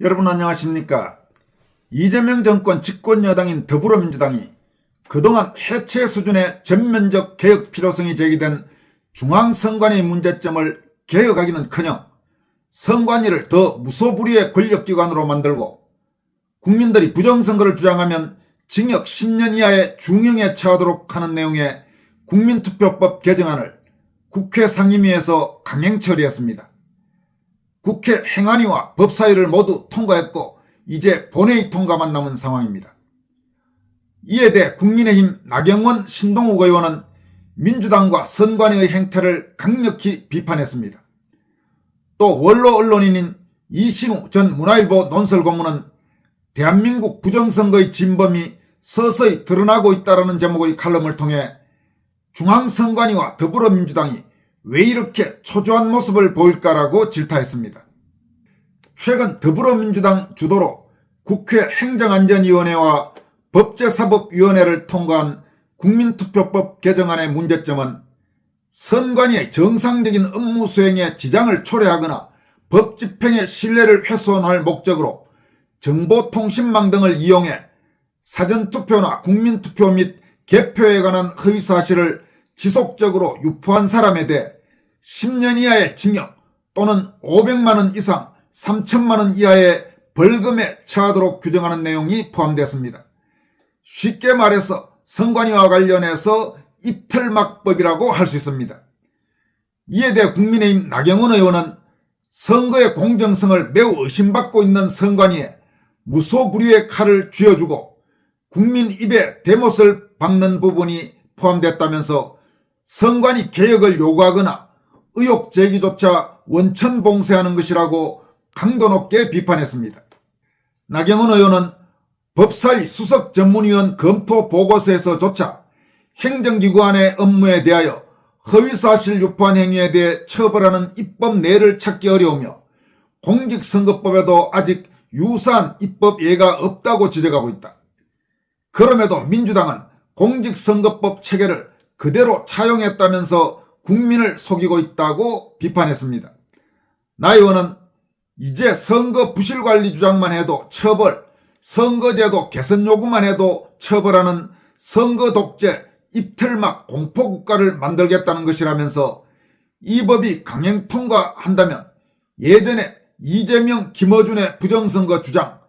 여러분 안녕하십니까? 이재명 정권 집권 여당인 더불어민주당이 그동안 해체 수준의 전면적 개혁 필요성이 제기된 중앙선관위 문제점을 개혁하기는커녕 선관위를 더 무소불위의 권력기관으로 만들고 국민들이 부정선거를 주장하면 징역 10년 이하의 중형에 처하도록 하는 내용의 국민투표법 개정안을 국회 상임위에서 강행 처리했습니다. 국회 행안위와 법사위를 모두 통과했고 이제 본회의 통과만 남은 상황입니다. 이에 대해 국민의힘 나경원, 신동욱 의원은 민주당과 선관위의 행태를 강력히 비판했습니다. 또 원로 언론인인 이신우 전 문화일보 논설고문은 대한민국 부정선거의 진범이 서서히 드러나고 있다는 제목의 칼럼을 통해 중앙선관위와 더불어민주당이 왜 이렇게 초조한 모습을 보일까라고 질타했습니다. 최근 더불어민주당 주도로 국회 행정안전위원회와 법제사법위원회를 통과한 국민투표법 개정안의 문제점은 선관위의 정상적인 업무 수행에 지장을 초래하거나 법 집행의 신뢰를 훼손할 목적으로 정보통신망 등을 이용해 사전투표나 국민투표 및 개표에 관한 허위사실을 지속적으로 유포한 사람에 대해 10년 이하의 징역 또는 500만 원 이상 3천만 원 이하의 벌금에 처하도록 규정하는 내용이 포함되었습니다. 쉽게 말해서 선관위와 관련해서 입틀막법이라고 할 수 있습니다. 이에 대해 국민의힘 나경원 의원은 선거의 공정성을 매우 의심받고 있는 선관위에 무소불위의 칼을 쥐어주고 국민 입에 대못을 박는 부분이 포함됐다면서 선관위 개혁을 요구하거나 의혹 제기조차 원천봉쇄하는 것이라고 강도 높게 비판했습니다. 나경원 의원은 법사위 수석전문위원 검토 보고서에서조차 행정기관의 업무에 대하여 허위사실 유포한 행위에 대해 처벌하는 입법례를 찾기 어려우며 공직선거법에도 아직 유사한 입법 예가 없다고 지적하고 있다. 그럼에도 민주당은 공직선거법 체계를 그대로 차용했다면서 국민을 속이고 있다고 비판했습니다. 나 의원은 이제 선거 부실관리 주장만 해도 처벌, 선거제도 개선 요구만 해도 처벌하는 선거 독재, 입틀막 공포국가를 만들겠다는 것이라면서 이 법이 강행 통과한다면 예전에 이재명, 김어준의 부정선거 주장,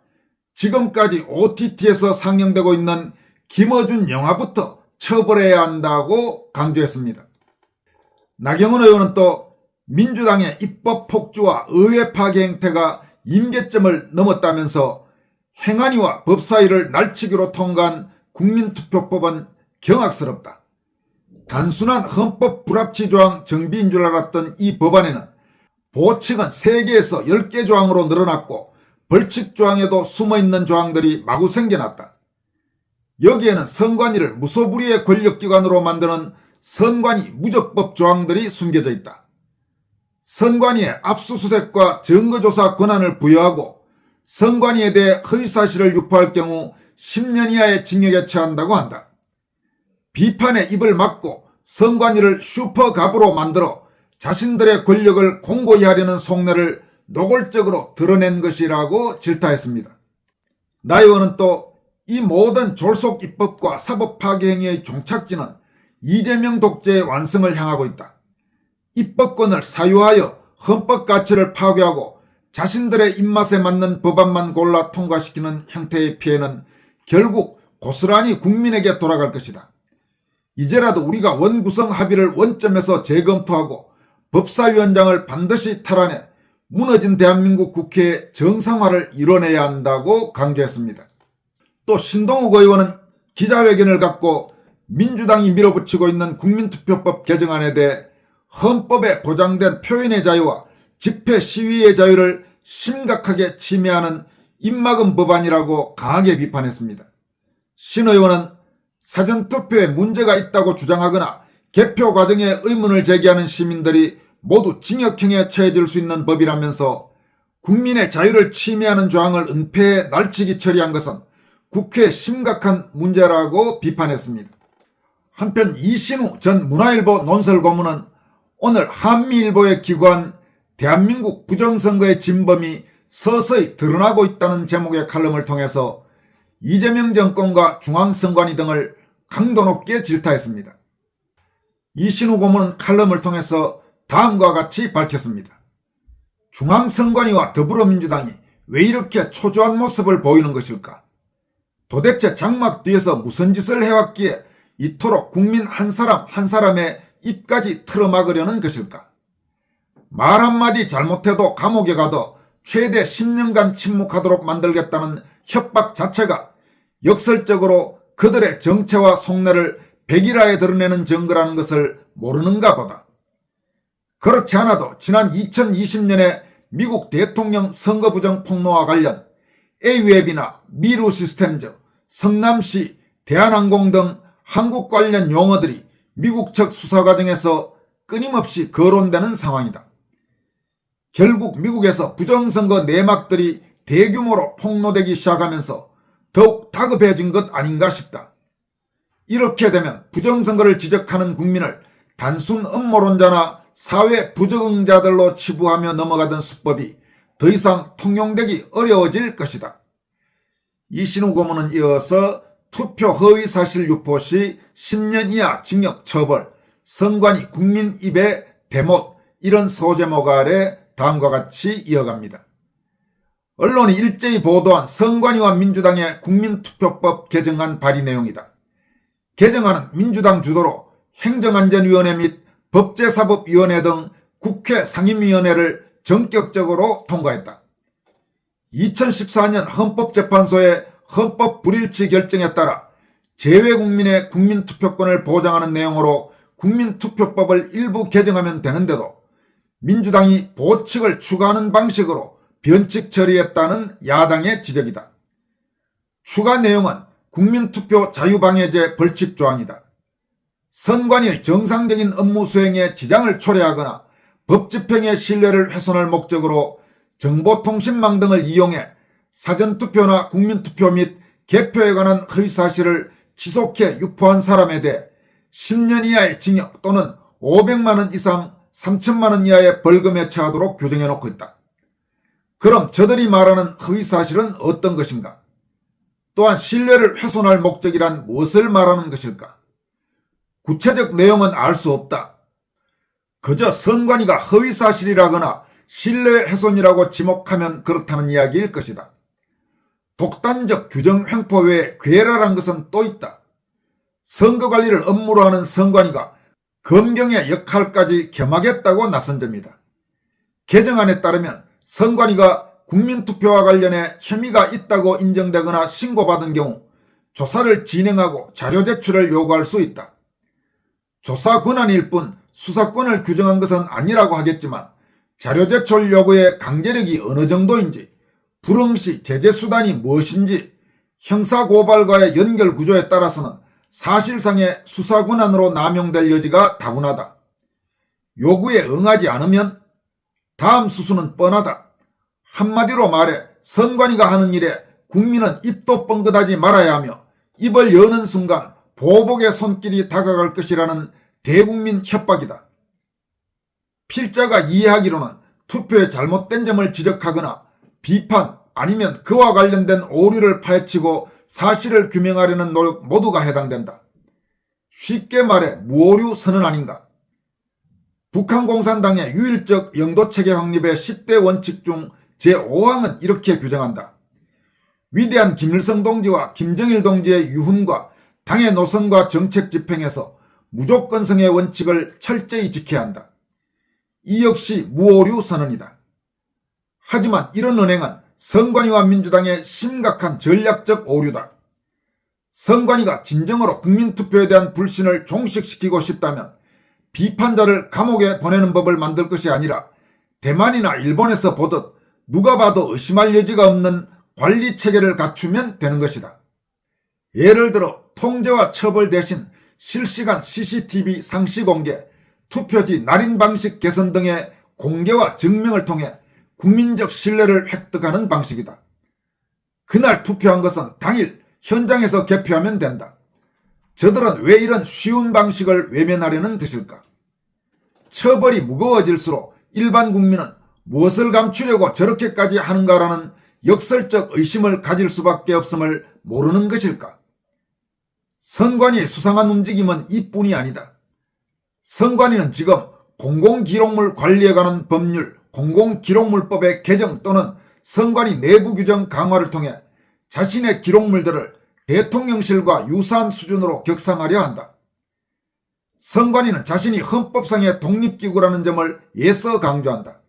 지금까지 OTT에서 상영되고 있는 김어준 영화부터 처벌해야 한다고 강조했습니다. 나경원 의원은 또 민주당의 입법 폭주와 의회 파괴 행태가 임계점을 넘었다면서 행안위와 법사위를 날치기로 통과한 국민투표법은 경악스럽다. 단순한 헌법 불합치 조항 정비인 줄 알았던 이 법안에는 보칙은 3개에서 10개 조항으로 늘어났고 벌칙 조항에도 숨어있는 조항들이 마구 생겨났다. 여기에는 선관위를 무소불위의 권력기관으로 만드는 선관위 무적법 조항들이 숨겨져 있다. 선관위에 압수수색과 증거조사 권한을 부여하고 선관위에 대해 허위사실을 유포할 경우 10년 이하의 징역에 처한다고 한다. 비판의 입을 막고 선관위를 슈퍼갑으로 만들어 자신들의 권력을 공고히 하려는 속내를 노골적으로 드러낸 것이라고 질타했습니다. 나 의원은 또 이 모든 졸속 입법과 사법 파괴 행위의 종착지는 이재명 독재의 완성을 향하고 있다. 입법권을 사유하여 헌법 가치를 파괴하고 자신들의 입맛에 맞는 법안만 골라 통과시키는 형태의 피해는 결국 고스란히 국민에게 돌아갈 것이다. 이제라도 우리가 원구성 합의를 원점에서 재검토하고 법사위원장을 반드시 탈환해 무너진 대한민국 국회의 정상화를 이뤄내야 한다고 강조했습니다. 또 신동욱 의원은 기자회견을 갖고 민주당이 밀어붙이고 있는 국민투표법 개정안에 대해 헌법에 보장된 표현의 자유와 집회 시위의 자유를 심각하게 침해하는 입막음 법안이라고 강하게 비판했습니다. 신 의원은 사전투표에 문제가 있다고 주장하거나 개표 과정에 의문을 제기하는 시민들이 모두 징역형에 처해질 수 있는 법이라면서 국민의 자유를 침해하는 조항을 은폐해 날치기 처리한 것은 국회의 심각한 문제라고 비판했습니다. 한편 이신우 전 문화일보 논설고문은 오늘 한미일보에 기고한 대한민국 부정선거의 진범이 서서히 드러나고 있다는 제목의 칼럼을 통해서 이재명 정권과 중앙선관위 등을 강도 높게 질타했습니다. 이신우 고문은 칼럼을 통해서 다음과 같이 밝혔습니다. 중앙선관위와 더불어민주당이 왜 이렇게 초조한 모습을 보이는 것일까? 도대체 장막 뒤에서 무슨 짓을 해왔기에 이토록 국민 한 사람 한 사람의 입까지 틀어막으려는 것일까? 말 한마디 잘못해도 감옥에 가도 최대 10년간 침묵하도록 만들겠다는 협박 자체가 역설적으로 그들의 정체와 속내를 백일화에 드러내는 증거라는 것을 모르는가 보다. 그렇지 않아도 지난 2020년에 미국 대통령 선거 부정 폭로와 관련 A웹이나 미루 시스템즈, 성남시, 대한항공 등 한국 관련 용어들이 미국 측 수사 과정에서 끊임없이 거론되는 상황이다. 결국 미국에서 부정선거 내막들이 대규모로 폭로되기 시작하면서 더욱 다급해진 것 아닌가 싶다. 이렇게 되면 부정선거를 지적하는 국민을 단순 음모론자나 사회 부적응자들로 치부하며 넘어가던 수법이 더 이상 통용되기 어려워질 것이다. 이신우 고문은 이어서 투표 허위사실 유포 시 10년 이하 징역 처벌, 선관위 국민 입에 대못, 이런 소제목 아래 다음과 같이 이어갑니다. 언론이 일제히 보도한 선관위와 민주당의 국민투표법 개정안 발의 내용이다. 개정안은 민주당 주도로 행정안전위원회 및 법제사법위원회 등 국회 상임위원회를 전격적으로 통과했다. 2014년 헌법재판소의 헌법 불일치 결정에 따라 재외국민의 국민투표권을 보장하는 내용으로 국민투표법을 일부 개정하면 되는데도 민주당이 보칙을 추가하는 방식으로 변칙 처리했다는 야당의 지적이다. 추가 내용은 국민투표 자유방해제 벌칙 조항이다. 선관위의 정상적인 업무 수행에 지장을 초래하거나 법집행의 신뢰를 훼손할 목적으로 정보통신망 등을 이용해 사전투표나 국민투표 및 개표에 관한 허위사실을 지속해 유포한 사람에 대해 10년 이하의 징역 또는 500만 원 이상 3천만 원 이하의 벌금에 처하도록 규정해놓고 있다. 그럼 저들이 말하는 허위사실은 어떤 것인가? 또한 신뢰를 훼손할 목적이란 무엇을 말하는 것일까? 구체적 내용은 알 수 없다. 그저 선관위가 허위사실이라거나 신뢰 훼손이라고 지목하면 그렇다는 이야기일 것이다. 독단적 규정 횡포 외에 괴랄한 것은 또 있다. 선거관리를 업무로 하는 선관위가 검경의 역할까지 겸하겠다고 나선 점이다. 개정안에 따르면 선관위가 국민투표와 관련해 혐의가 있다고 인정되거나 신고받은 경우 조사를 진행하고 자료 제출을 요구할 수 있다. 조사 권한일 뿐 수사권을 규정한 것은 아니라고 하겠지만 자료 제출 요구의 강제력이 어느 정도인지, 불응시 제재수단이 무엇인지, 형사고발과의 연결 구조에 따라서는 사실상의 수사 권한으로 남용될 여지가 다분하다. 요구에 응하지 않으면 다음 수순은 뻔하다. 한마디로 말해 선관위가 하는 일에 국민은 입도 뻥긋하지 말아야 하며 입을 여는 순간 보복의 손길이 다가갈 것이라는 대국민 협박이다. 필자가 이해하기로는 투표에 잘못된 점을 지적하거나 비판 아니면 그와 관련된 오류를 파헤치고 사실을 규명하려는 노력 모두가 해당된다. 쉽게 말해 무오류 선언 아닌가? 북한 공산당의 유일적 영도체계 확립의 10대 원칙 중 제5항은 이렇게 규정한다. 위대한 김일성 동지와 김정일 동지의 유훈과 당의 노선과 정책 집행에서 무조건성의 원칙을 철저히 지켜야 한다. 이 역시 무오류 선언이다. 하지만 이런 언행은 선관위와 민주당의 심각한 전략적 오류다. 선관위가 진정으로 국민투표에 대한 불신을 종식시키고 싶다면 비판자를 감옥에 보내는 법을 만들 것이 아니라 대만이나 일본에서 보듯 누가 봐도 의심할 여지가 없는 관리체계를 갖추면 되는 것이다. 예를 들어 통제와 처벌 대신 실시간 CCTV 상시 공개, 투표지 날인 방식 개선 등의 공개와 증명을 통해 국민적 신뢰를 획득하는 방식이다. 그날 투표한 것은 당일 현장에서 개표하면 된다. 저들은 왜 이런 쉬운 방식을 외면하려는 것일까? 처벌이 무거워질수록 일반 국민은 무엇을 감추려고 저렇게까지 하는가라는 역설적 의심을 가질 수밖에 없음을 모르는 것일까? 선관위의 수상한 움직임은 이뿐이 아니다. 선관위는 지금 공공기록물 관리에 관한 법률 공공기록물법의 개정 또는 선관위 내부 규정 강화를 통해 자신의 기록물들을 대통령실과 유사한 수준으로 격상하려 한다. 선관위는 자신이 헌법상의 독립기구라는 점을 예서 강조한다.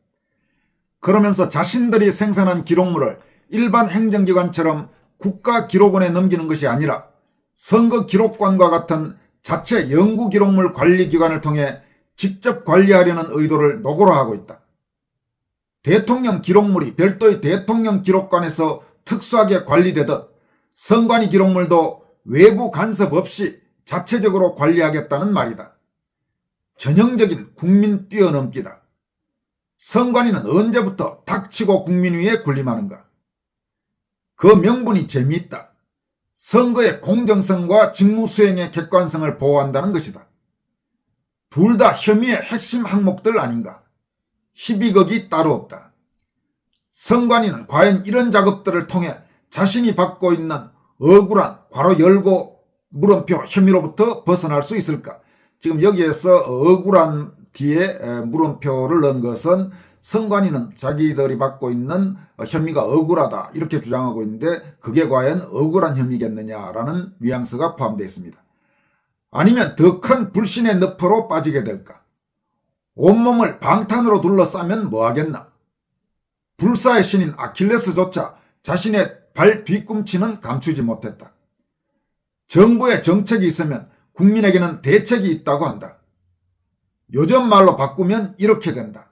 그러면서 자신들이 생산한 기록물을 일반 행정기관처럼 국가기록원에 넘기는 것이 아니라 선거기록관과 같은 자체 연구기록물 관리기관을 통해 직접 관리하려는 의도를 노골화 하고 있다. 대통령 기록물이 별도의 대통령 기록관에서 특수하게 관리되듯 선관위 기록물도 외부 간섭 없이 자체적으로 관리하겠다는 말이다. 전형적인 국민 뛰어넘기다. 선관위는 언제부터 닥치고 국민 위에 군림하는가? 그 명분이 재미있다. 선거의 공정성과 직무 수행의 객관성을 보호한다는 것이다. 둘 다 혐의의 핵심 항목들 아닌가? 희비극이 따로 없다. 선관위는 과연 이런 작업들을 통해 자신이 받고 있는 억울한 괄호 열고 물음표 혐의로부터 벗어날 수 있을까? 지금 여기에서 억울한 뒤에 물음표를 넣은 것은 선관위는 자기들이 받고 있는 혐의가 억울하다 이렇게 주장하고 있는데 그게 과연 억울한 혐의겠느냐라는 뉘앙스가 포함되어 있습니다. 아니면 더 큰 불신의 늪으로 빠지게 될까? 온몸을 방탄으로 둘러싸면 뭐하겠나? 불사의 신인 아킬레스조차 자신의 발 뒤꿈치는 감추지 못했다. 정부의 정책이 있으면 국민에게는 대책이 있다고 한다. 요즘 말로 바꾸면 이렇게 된다.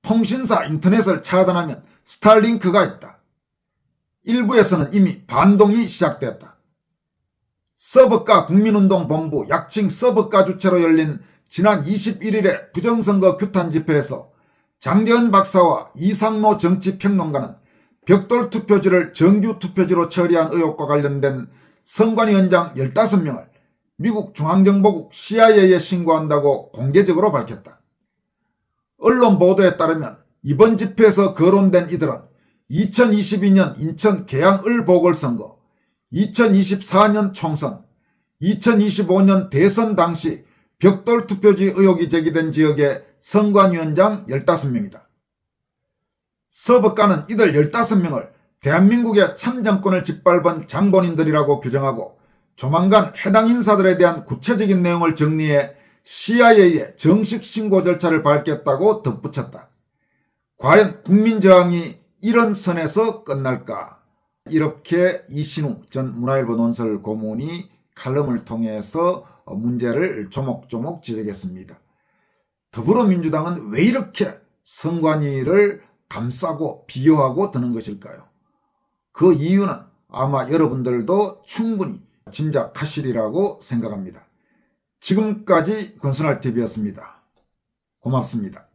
통신사 인터넷을 차단하면 스타링크가 있다. 일부에서는 이미 반동이 시작됐다. 서브가 국민운동본부 약칭 서브가 주최로 열린 지난 21일의 부정선거 규탄 집회에서 장재현 박사와 이상로 정치평론가는 벽돌 투표지를 정규 투표지로 처리한 의혹과 관련된 선관위 원장 15명을 미국 중앙정보국 CIA에 신고한다고 공개적으로 밝혔다. 언론 보도에 따르면 이번 집회에서 거론된 이들은 2022년 인천 계양을 보궐선거, 2024년 총선, 2025년 대선 당시 벽돌 투표지 의혹이 제기된 지역의 선관위원장 15명이다. 서법가는 이들 15명을 대한민국의 참정권을 짓밟은 장본인들이라고 규정하고 조만간 해당 인사들에 대한 구체적인 내용을 정리해 CIA에 정식 신고 절차를 밟겠다고 덧붙였다. 과연 국민저항이 이런 선에서 끝날까? 이렇게 이신우 전 문화일보 논설 고문이 칼럼을 통해서 문제를 조목조목 지적했습니다. 더불어민주당은 왜 이렇게 선관위를 감싸고 비호하고 드는 것일까요? 그 이유는 아마 여러분들도 충분히 짐작하시리라고 생각합니다. 지금까지 권순할TV였습니다. 고맙습니다.